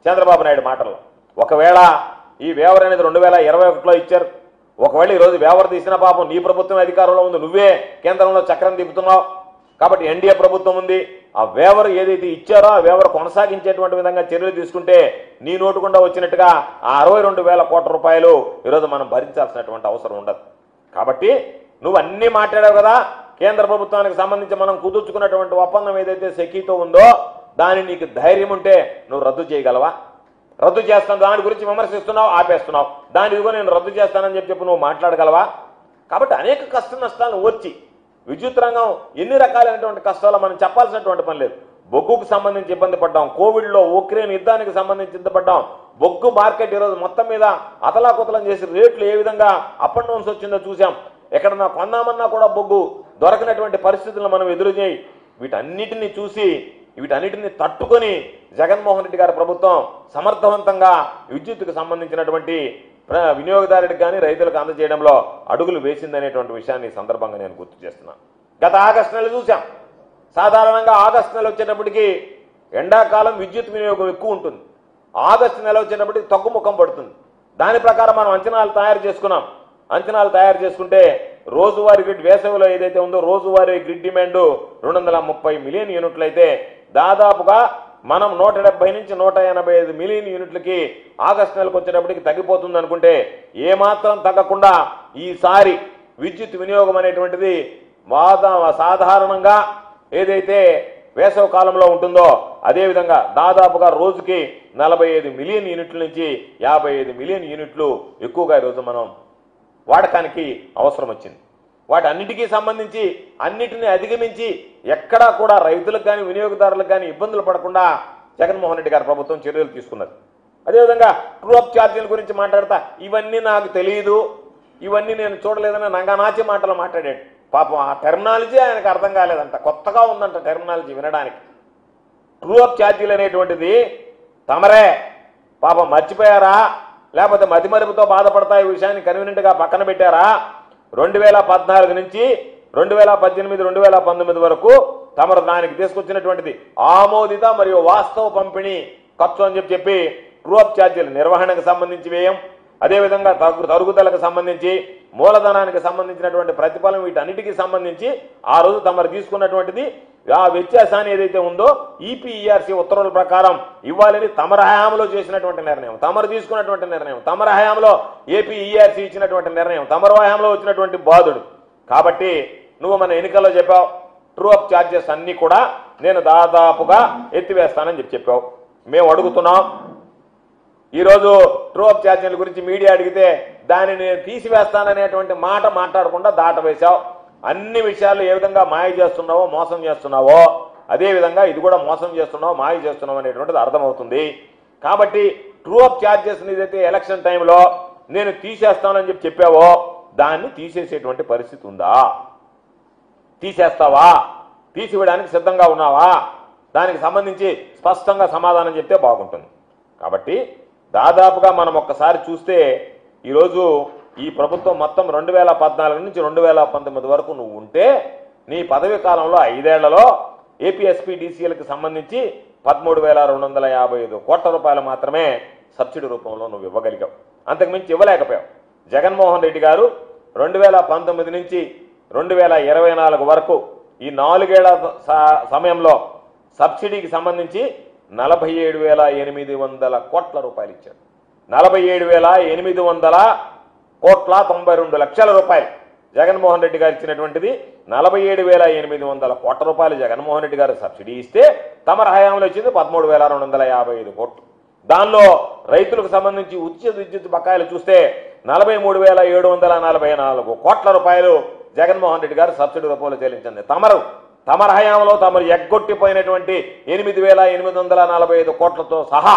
చంద్రబాబు నాయుడు మాటల్లో. ఒకవేళ ఈ వేవర్ అనేది 2021లో ఇచ్చారు. ఒకవేళ ఈరోజు వేవర్ తీసిన పాపం నీ ప్రభుత్వం అధికారంలో ఉంది, నువ్వే కేంద్రంలో చక్రం తిప్పుతున్నావు కాబట్టి ఎన్డీఏ ప్రభుత్వం ఉంది. ఆ వేవర్ ఏదైతే ఇచ్చారో ఆ వేవర్ కొనసాగించేటువంటి విధంగా చర్యలు తీసుకుంటే నీ నోటుకుండా వచ్చినట్టుగా ఆ 62,000 కోట్ల రూపాయలు ఈరోజు మనం భరించాల్సినటువంటి అవసరం ఉండదు. కాబట్టి నువ్వు అన్నీ మాట్లాడావు కదా. కేంద్ర ప్రభుత్వానికి సంబంధించి మనం కుదుర్చుకున్నటువంటి ఒప్పందం ఏదైతే సెకీతో ఉందో దాన్ని నీకు ధైర్యం ఉంటే నువ్వు రద్దు చేయగలవా? రద్దు చేస్తాను దాని గురించి విమర్శిస్తున్నావు, ఆపేస్తున్నావు. దాని ఇదిగో నేను రద్దు చేస్తానని చెప్పి నువ్వు మాట్లాడగలవా? కాబట్టి అనేక కష్ట నష్టాలను ఓర్చి విద్యుత్ రంగం ఎన్ని రకాలైనటువంటి కష్టాలు మనం చెప్పాల్సినటువంటి పని లేదు. బొగ్గుకు సంబంధించి ఇబ్బంది పడ్డాం, కోవిడ్లో ఉక్రెయిన్ యుద్ధానికి సంబంధించి ఇబ్బంది పడ్డాం. బొగ్గు మార్కెట్ ఈరోజు మొత్తం మీద అతలాకుతలం చేసి రేట్లు ఏ విధంగా అప్ అండ్ డౌన్స్ వచ్చిందో చూసాం. ఎక్కడన్నా కొందామన్నా కూడా బొగ్గు దొరకనటువంటి పరిస్థితులను మనం ఎదురు చేయి. వీటన్నిటిని చూసి వీటన్నిటిని తట్టుకొని జగన్మోహన్ రెడ్డి గారి ప్రభుత్వం సమర్థవంతంగా విద్యుత్తుకు సంబంధించినటువంటి వినియోగదారుడికి కానీ రైతులకు అందజేయడంలో అడుగులు వేసిందనేటువంటి విషయాన్ని ఈ సందర్భంగా నేను గుర్తు చేస్తున్నాను. గత ఆగస్టు నెల చూసాం. సాధారణంగా ఆగస్టు నెల వచ్చేటప్పటికి ఎండాకాలం విద్యుత్ వినియోగం ఎక్కువ ఉంటుంది. ఆగస్టు నెల వచ్చేటప్పటికి తగ్గుముఖం పడుతుంది. దాని ప్రకారం మనం అంచనాలు తయారు చేసుకున్నాం. అంచనాలు తయారు చేసుకుంటే రోజువారీ గ్రిడ్ వేసవిలో ఏదైతే ఉందో రోజువారీ గ్రిడ్ డిమాండ్ 230 మిలియన్ యూనిట్లు అయితే దాదాపుగా మనం 170 నుంచి 185 మిలియన్ యూనిట్లకి ఆగస్టు నెలకు వచ్చేటప్పటికి తగ్గిపోతుంది అనుకుంటే ఏమాత్రం తగ్గకుండా ఈసారి విద్యుత్ వినియోగం అనేటువంటిది సాధారణంగా ఏదైతే వేసవ కాలంలో ఉంటుందో అదేవిధంగా దాదాపుగా రోజుకి 45 మిలియన్ యూనిట్ల నుంచి 55 మిలియన్ యూనిట్లు ఎక్కువగా ఈరోజు మనం వాడకానికి అవసరం వచ్చింది. వాటన్నిటికీ సంబంధించి అన్నిటిని అధిగమించి ఎక్కడా కూడా రైతులకు కానీ వినియోగదారులకు కానీ ఇబ్బందులు పడకుండా జగన్మోహన్ రెడ్డి గారి ప్రభుత్వం చర్యలు తీసుకున్నది. అదేవిధంగా ట్రూ అప్ ఛార్జీల గురించి మాట్లాడతా ఇవన్నీ నాకు తెలియదు, ఇవన్నీ నేను చూడలేదని నంగనాచి మాటలు మాట్లాడాడు. పాపం ఆ టెర్మినాలజీ ఆయనకు అర్థం కాలేదంట, కొత్తగా ఉందంట టెర్మినాలజీ వినడానికి. ట్రూ అప్ ఛార్జీలు అనేటువంటిది తమరే పాపం మర్చిపోయారా లేకపోతే మతిమరుపుతో బాధపడతా ఈ విషయాన్ని కన్వీనెంట్గా పక్కన పెట్టారా? 2014 నుంచి 2018, 2019 వరకు తమరు దానికి తీసుకొచ్చినటువంటిది ఆమోదిత మరియు వాస్తవ పంపిణీ ఖర్చు అని చెప్పి ట్రూ అప్ ఛార్జీల నిర్వహణకు సంబంధించి వ్యయం, అదేవిధంగా తరుగుదలకు సంబంధించి మూలధనానికి సంబంధించినటువంటి ప్రతిఫలం వీటన్నిటికీ సంబంధించి ఆ రోజు తమరు తీసుకున్నటువంటిది ఆ వ్యత్యాసాన్ని ఏదైతే ఉందో ఈపీఈఆర్సీ ఉత్తర్వుల ప్రకారం ఇవ్వాలని తమర హయాంలో చేసినటువంటి నిర్ణయం, తమరు తీసుకున్నటువంటి నిర్ణయం, తమర హయాంలో ఏపీఈఆర్సీ ఇచ్చినటువంటి నిర్ణయం, తమర హయాంలో వచ్చినటువంటి బాధుడు. కాబట్టి నువ్వు మన ఎన్నికల్లో చెప్పావు ట్రూ అప్ ఛార్జెస్ అన్నీ కూడా నేను దాదాపుగా ఎత్తివేస్తానని చెప్పావు. మేము అడుగుతున్నాం ఈరోజు ట్రూ అప్ ఛార్జీల గురించి మీడియా అడిగితే దానిని తీసివేస్తాననేటువంటి మాట మాట్లాడకుండా దాటవేశావు. అన్ని విషయాలు ఏ విధంగా మాయ చేస్తున్నావో మోసం చేస్తున్నావో అదేవిధంగా ఇది కూడా మోసం చేస్తున్నావు మాయ చేస్తున్నావు అనేటువంటిది అర్థమవుతుంది. కాబట్టి ట్రూ అప్ ఛార్జెస్ని ఏదైతే ఎలక్షన్ టైంలో నేను తీసేస్తానని చెప్పావో దాన్ని తీసేసేటువంటి పరిస్థితి ఉందా? తీసేస్తావా? తీసివేయడానికి సిద్ధంగా ఉన్నావా? దానికి సంబంధించి స్పష్టంగా సమాధానం చెప్తే బాగుంటుంది. కాబట్టి దాదాపుగా మనం ఒక్కసారి చూస్తే ఈరోజు ఈ ప్రభుత్వం మొత్తం 2014 నుంచి 2019 వరకు నువ్వు ఉంటే నీ పదవి కాలంలో 5 ఏళ్లలో ఏపీఎస్పీడీసీఎల్కి సంబంధించి 13,255 కోట్ల రూపాయలు మాత్రమే సబ్సిడీ రూపంలో నువ్వు ఇవ్వగలిగావు. అంతకుమించి ఇవ్వలేకపోయావు. జగన్మోహన్ రెడ్డి గారు 2019 నుంచి 2024 వరకు ఈ 4 ఏళ్ల సమయంలో సబ్సిడీకి సంబంధించి 47,800 కోట్ల రూపాయలు ఇచ్చారు. 47,800,92 రూపాయలు జగన్మోహన్ రెడ్డి గారు ఇచ్చినటువంటిది. 47,800 కోట్ల రూపాయలు జగన్మోహన్ రెడ్డి గారు సబ్సిడీ ఇస్తే తమర హయాంలో ఇచ్చింది 13,255 కోట్లు. దానిలో రైతులకు సంబంధించి ఉచిత విద్యుత్ బకాయిలు చూస్తే 43,744 కోట్ల రూపాయలు జగన్మోహన్ రెడ్డి గారు సబ్సిడీ రూపంలో చెల్లించింది. తమర హయాంలో తమరు ఎగ్గొట్టిపోయినటువంటి 8,845 కోట్లతో సహా